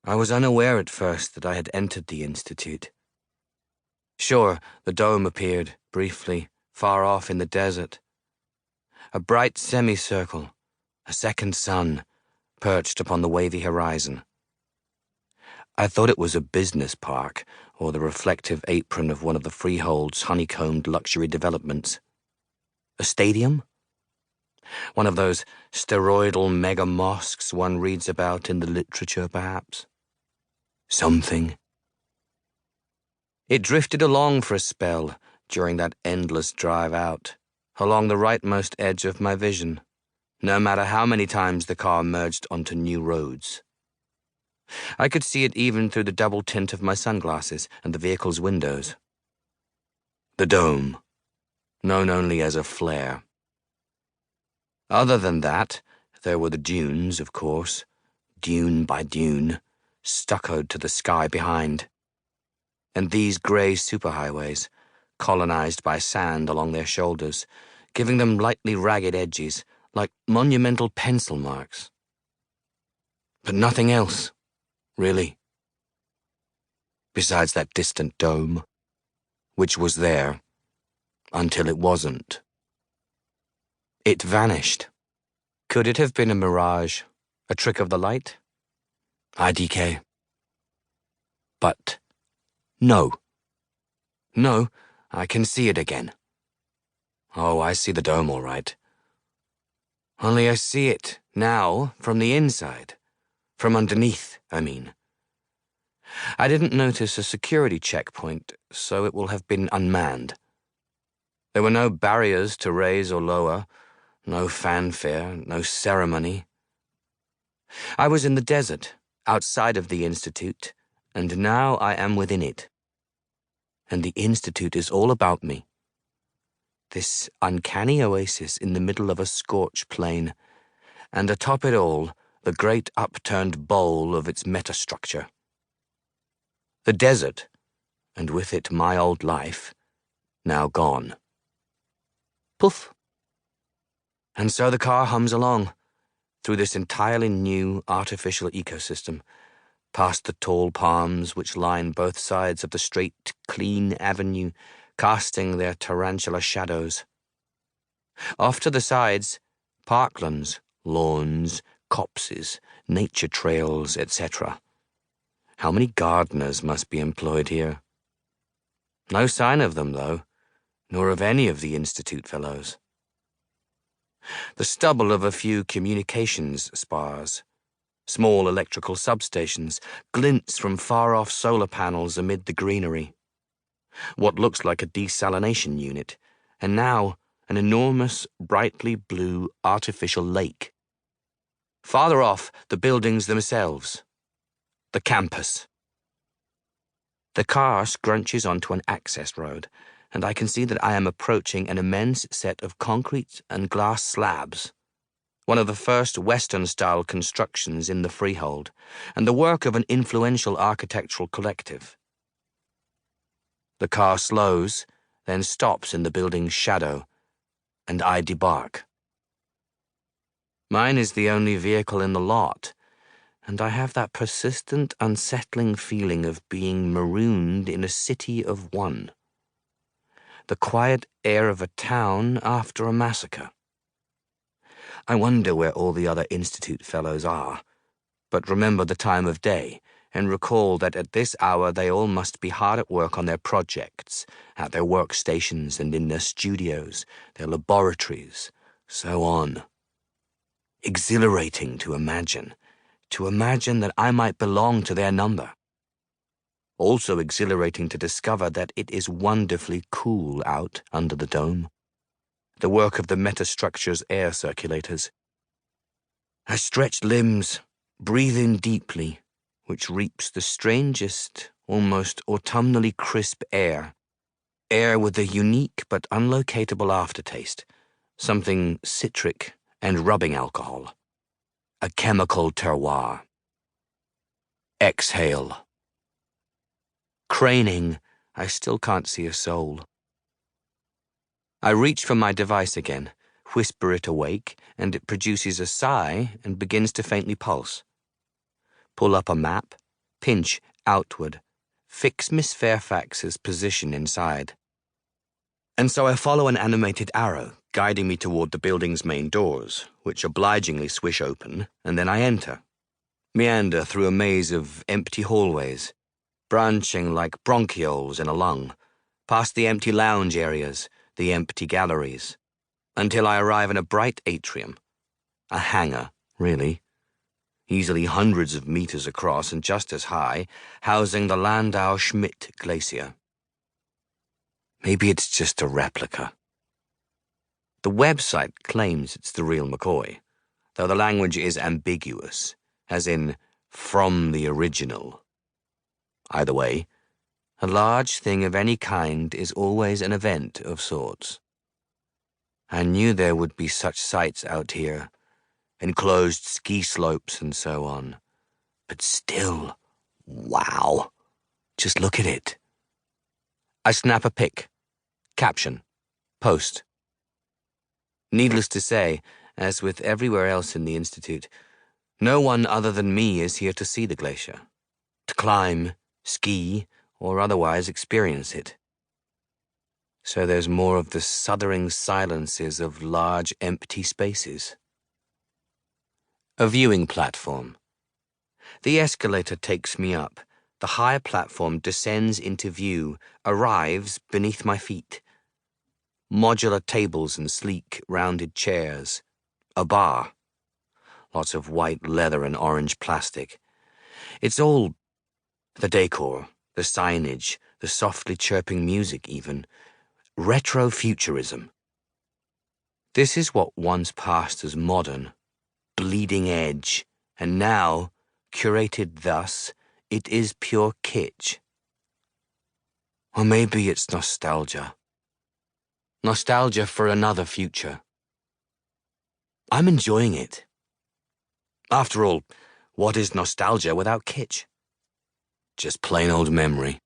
I was unaware at first that I had entered the Institute. Sure, the dome appeared, briefly, far off in the desert. A bright semicircle, a second sun, perched upon the wavy horizon. I thought it was a business park, or the reflective apron of one of the freehold's honeycombed luxury developments. A stadium? One of those steroidal mega-mosques one reads about in the literature, perhaps? Something. It drifted along for a spell during that endless drive out, along the rightmost edge of my vision, no matter how many times the car merged onto new roads. I could see it even through the double tint of my sunglasses and the vehicle's windows. The dome, known only as a flare. Other than that, there were the dunes, of course, dune by dune, stuccoed to the sky behind. And these grey superhighways, colonized by sand along their shoulders, giving them lightly ragged edges, like monumental pencil marks. But nothing else, really. Besides that distant dome, which was there, until it wasn't. It vanished. Could it have been a mirage, a trick of the light? IDK. But no. No, I can see it again. Oh, I see the dome all right. Only I see it, now, from the inside. From underneath, I mean. I didn't notice a security checkpoint, so it will have been unmanned. There were no barriers to raise or lower, no fanfare, no ceremony. I was in the desert, outside of the Institute, and now I am within it. And the Institute is all about me. This uncanny oasis in the middle of a scorched plain, and atop it all, the great upturned bowl of its metastructure. The desert, and with it my old life, now gone. Poof. And so the car hums along, through this entirely new artificial ecosystem, past the tall palms which line both sides of the straight, clean avenue, casting their tarantula shadows. Off to the sides, parklands, lawns, copses, nature trails, etc. How many gardeners must be employed here? No sign of them, though, nor of any of the Institute fellows. The stubble of a few communications spars, small electrical substations, glints from far-off solar panels amid the greenery. What looks like a desalination unit, and now an enormous, brightly blue artificial lake. Farther off, the buildings themselves. The campus. The car scrunches onto an access road, and I can see that I am approaching an immense set of concrete and glass slabs, one of the first Western-style constructions in the freehold, and the work of an influential architectural collective. The car slows, then stops in the building's shadow, and I debark. Mine is the only vehicle in the lot, and I have that persistent, unsettling feeling of being marooned in a city of one. The quiet air of a town after a massacre. I wonder where all the other Institute fellows are, but remember the time of day, and recall that at this hour they all must be hard at work on their projects, at their workstations and in their studios, their laboratories, so on. Exhilarating to imagine that I might belong to their number. Also exhilarating to discover that it is wonderfully cool out under the dome. The work of the metastructure's air circulators. I stretch limbs, breathe in deeply, which reaps the strangest, almost autumnally crisp air with a unique but unlocatable aftertaste, something citric and rubbing alcohol. A chemical terroir. Exhale. Craning, I still can't see a soul. I reach for my device again, whisper it awake, and it produces a sigh and begins to faintly pulse. Pull up a map, pinch outward, fix Miss Fairfax's position inside. And so I follow an animated arrow, guiding me toward the building's main doors, which obligingly swish open, and then I enter. Meander through a maze of empty hallways, branching like bronchioles in a lung, past the empty lounge areas, the empty galleries, until I arrive in a bright atrium. A hangar, really. Easily hundreds of meters across and just as high, housing the Landau Schmidt Glacier. Maybe it's just a replica. The website claims it's the real McCoy, though the language is ambiguous, as in, from the original. Either way, a large thing of any kind is always an event of sorts. I knew there would be such sights out here, enclosed ski slopes and so on. But still, wow. Just look at it. I snap a pic. Caption. Post. Needless to say, as with everywhere else in the Institute, no one other than me is here to see the glacier, to climb, ski, or otherwise experience it. So there's more of the smothering silences of large empty spaces. A viewing platform. The escalator takes me up. The higher platform descends into view, arrives beneath my feet. Modular tables and sleek, rounded chairs. A bar. Lots of white leather and orange plastic. It's all the decor, the signage, the softly chirping music even. Retrofuturism. This is what once passed as modern, bleeding edge, and now, curated thus, it is pure kitsch. Or maybe it's nostalgia. Nostalgia for another future. I'm enjoying it. After all, what is nostalgia without kitsch? Just plain old memory.